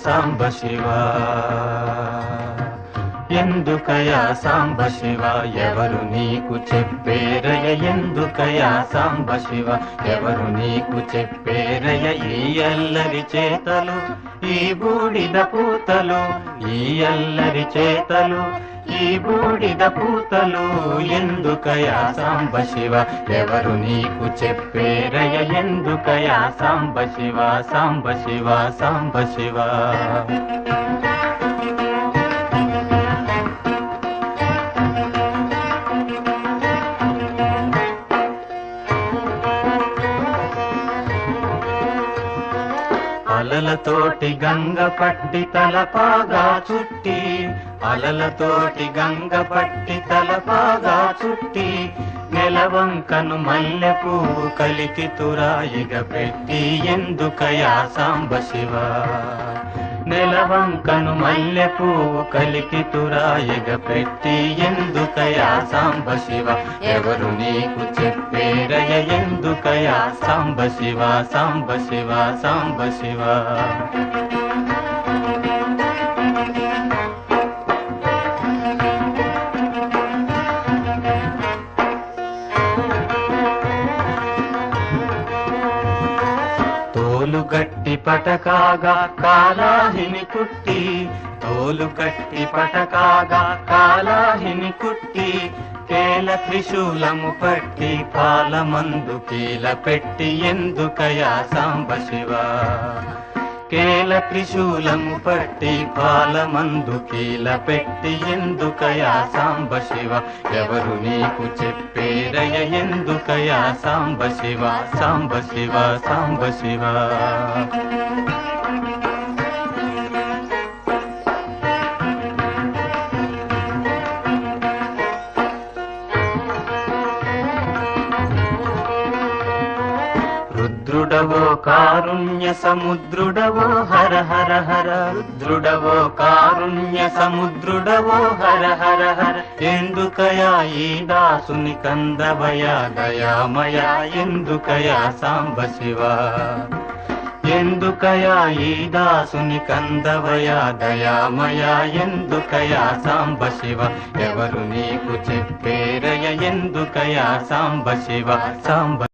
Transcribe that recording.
సాంబ శివ ఎందుకయా సాంబ శివ ఎవరు నీకు చెప్పేరయ ఎందుకయా సాంబ శివ ఎవరు నీకు చెప్పేరయ ఈ అల్లరి చేతలు ఈ బూడిద పూతలు ఈ అల్లరి చేతలు ఈ బూడిద పూతలు ఎందుకయా సాంబ శివ ఎవరు నీకు చెప్పేరయ ఎందుకయా సాంబ శివ సాంబ శివ సాంబ శివ అలలతోటి గంగ పట్టి తలపాగా చుట్టి అలలతోటి గంగ పట్టి తలపాగా చుట్టి నెలవంకను మల్లె పువ్వు కలికి తురాయిగ పెట్టి ఎందుకయా సాంబ శివ నెలవంకను మల్లె పువ్వు కలికి తురాయిగ పెట్టి ఎందుకయా సాంబ శివ ఎవరు నీకు చెప్పేరయ ఎందుకయా సాంబ శివ సాంబ శివ సాంబ శివ తోలు గట్టి పటకాగా కాలాహిని కుట్టి తోలు గట్టి పటకాగా కాలాహిని కుట్టి కేల త్రిశూలము పట్టి పాలమందు కీల పెట్టి ఎందుకయా సాంబ శివ కేల త్రిశూలము పట్టి పాలమందు కీల పెట్టి ఎందుకయా సాంబ శివ ఎవరు నీకు చెప్పేరయ ఎందుకయా సాంబ శివ సాంబ శివ సాంబ శివ రుద్రుడవో కారుణ్య సముద్రుడవో హర హర హర రుద్రుడవో కారుణ్య సముద్రుడవో హర హర హర ఎందుకయా ఈ దాసుని కందవయా దయామయా ఎందుకయా సాంబ శివ ఎందుకయా ఈ దాసుని కందవయా దయామయా ఎందుకయా సాంబ శివ ఎవరు నీకు చెప్పేరయ ఎందుకయా సాంబ శివ సాంబ